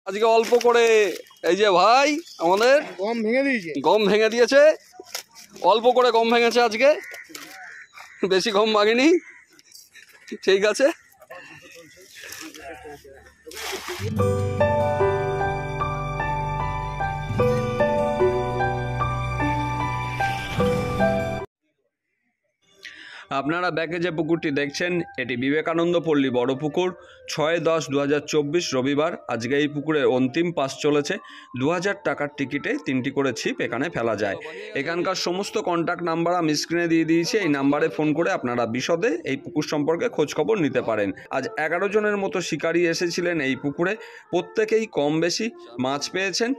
আজকে অল্প করে এই যে ভাই আমাদের গম ভেঙে দিয়েছে, অল্প করে গম ভেঙেছে আজকে, বেশি গম ভাঙেনি। ঠিক আছে। আপনারা ব্যাকে যে পুকুরটি দেখছেন এটি বিবেকানন্দ পল্লী বড় পুকুর, 6-10-2024 রবিবার। আজকে এই পুকুরের অন্তিম পাস চলেছে। 2000 টাকার টিকিটে 3টি করে ছিপ এখানে ফেলা যায়। এখানকার সমস্ত কন্ট্যাক্ট নাম্বার আমি স্ক্রিনে দিয়ে দিয়েছি, এই নাম্বারে ফোন করে আপনারা বিশদে এই পুকুর সম্পর্কে খোঁজখবর নিতে পারেন। আজ 11 জনের মতো শিকারী এসেছিলেন এই পুকুরে, প্রত্যেকেই কম বেশি মাছ পেয়েছেন।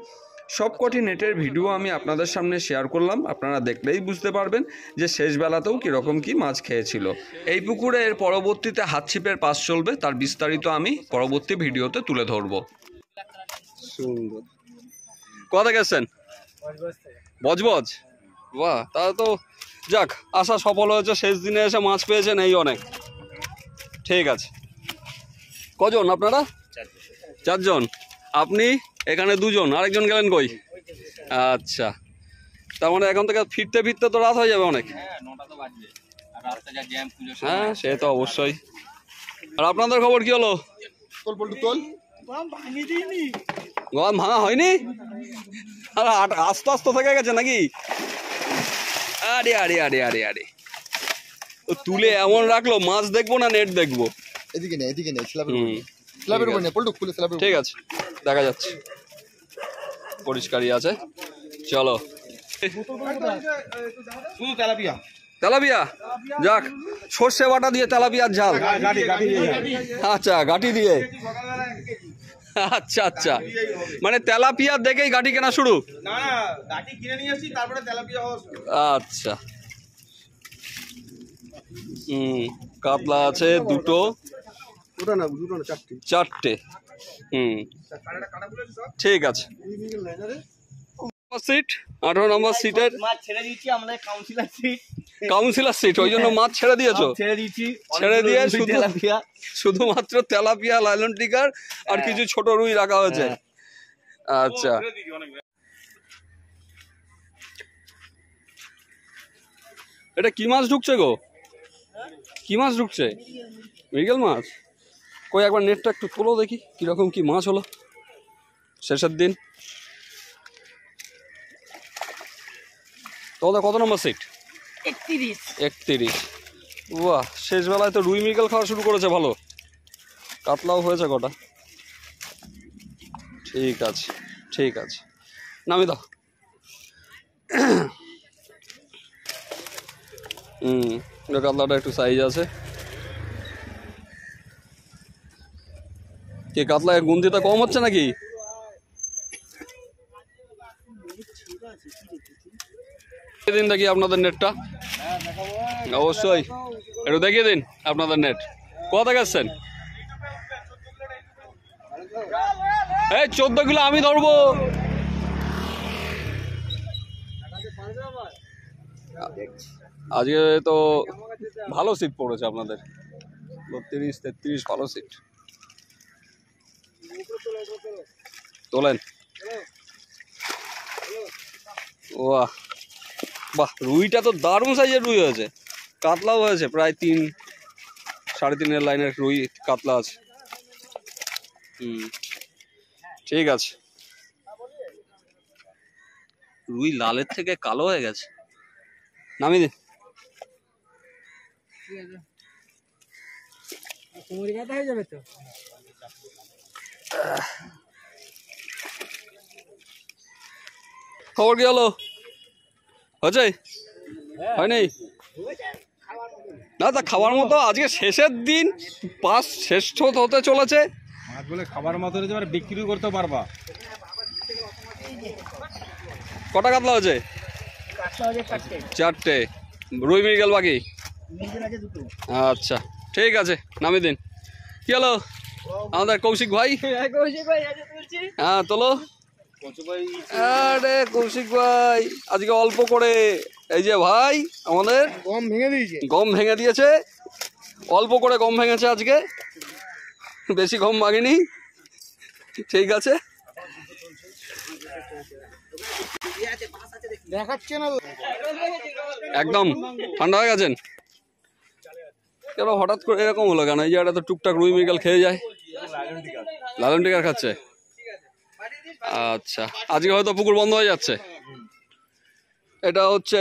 সবকটি নেটের ভিডিও আমি আপনাদের সামনে শেয়ার করলাম, আপনারা দেখলেই বুঝতে পারবেন যে শেষ বেলাতেও কীরকম কী মাছ খেয়েছিল। এই পুকুরে এর পরবর্তীতে হাতছিপের পাস চলবে, তার বিস্তারিত আমি পরবর্তী ভিডিওতে তুলে ধরবো। সুন্দর। কোথা গেছেন? বজবজ। বাহ, তাহলে তো যাক, আশা সফল হয়েছে, শেষ দিনে এসে মাছ পেয়েছেন, এই অনেক। ঠিক আছে। কজন আপনারা? 4 জন। আপনি এখানে 2 জন, আরেকজন গেলেন কই? আচ্ছা, তার মানে এখন থেকে ফিরতে ফিরতে তো রাত হয়ে যাবে অনেক। হ্যাঁ, সে তো অবশ্যই। আর আপনাদের খবর কি হলো? গম ভাঙা হয়নি? আর আস্তে আস্তে থেকে গেছে নাকি? আরে আরে আরে আরে আরে, ও তুলে এমন রাখলো, মাছ দেখবো না নেট দেখবো? এদিকে নে, এদিকে নে, ঠিক আছে, দেখা যাচ্ছে, পরিষ্কারই আছে। চলো। তেলাপিয়া, যাক, সর্ষে বাটা দিয়ে তেলাপিয়ার ঝাল। আচ্ছা, গাটি দিয়ে। আচ্ছা আচ্ছা, মানে তেলাপিয়া দেখেই গাটি কেনা শুরু? আচ্ছা। কাতলা আছে 2টো, 4টে। ঠিক আছে। সিট 18 নম্বর সিটের কাউন্সিলর সিট, ওই জন্য মাছ ছেড়ে দিয়েছো? ছেড়ে দিয়ে শুধুমাত্র তেলাপিয়া, লাইলন টিকার আর কিছু ছোট রুই রাখা হয়েছে। আচ্ছা, এটা কি মাছ ঢুকছে গো? কি মাছ ঢুকছে? মৃগেল মাছ। কই একবার নেটটা একটু তোলো দেখি কিরকম কি মাছ হলো শেষের দিন। তোমাদের কত নম্বর সিট? 31। বাহ, শেষ বেলায় তো রুই মৃগেল খাওয়া শুরু করেছে ভালো। কাতলাও হয়েছে কটা। ঠিক আছে, ঠিক আছে, নামি দাও। কাতলাটা একটু সাইজ আছে। কি কাতলা গুন্দিটা কম হচ্ছে নাকি? দিন দেখি আপনাদের নেটটা, অবশ্যই একটু দেখিয়ে দিন আপনাদের নেট। কোথা গেছেন? এই 14 কিলো আমি ধরবো। আজকে তো ভালো সিট পড়েছে আপনাদের, 32-33 ভালো সিট। তোলেন। বাহ বাহ, রুইটা তো দারুণ সাইজের রুই হয়েছে। কাতলাও হয়েছে প্রায় 3-3.5 লাইনের রুই কাতলা আছে। ঠিক আছে। রুই লালের থেকে কালো হয়ে গেছে, নামিয়ে দিন। খবর কি হলো? হয়েছে? হয়নি? না, তা খাবার মতো আজকে শেষের দিন, পাস শেষ হতে চলেছে। মাছগুলো খাবার মতো বিক্রি করতে পারবা। কটা কাতলা হয়েছে? 4টে। রুই মৃগেল বাকি? আচ্ছা, ঠিক আছে, নামিয়ে দিন। কি হলো আমাদের কৌশিক ভাই? হ্যাঁ, তোলো। আরে কৌশিক ভাই, আজকে অল্প করে এই যে ভাই আমাদের গম ভেঙে দিয়েছে, অল্প করে গম ভেঙেছে আজকে, বেশি গম ভাঙেনি। ঠিক আছে। দেখাচ্ছে না একদম ঠান্ডা হয়ে গেছেন কেন হঠাৎ করে এরকম হলো কেন? এই যে এটা তো টুকটাক রুই মৃগেল খেয়ে যায়। লালন টিকার খাচ্ছে। আচ্ছা, আজকে হয়তো পুকুর বন্ধ হয়ে যাচ্ছে। এটা হচ্ছে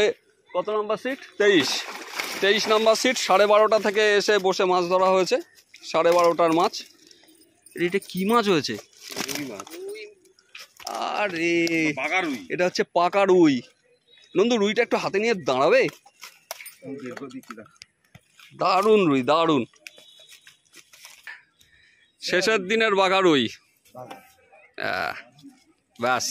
কত নাম্বার সিট? 23 number seat. 12:30 থেকে এসে বসে মাছ ধরা হয়েছে। 12:30টার মাছ। এটা কি মাছ হয়েছে? আরে এটা হচ্ছে পাকা রুই। নন্দু, রুইটা একটু হাতে নিয়ে দাঁড়াবে? দারুণ রুই, দারুণ। শেষের দিনের বাঘা রুই। ব্যাস।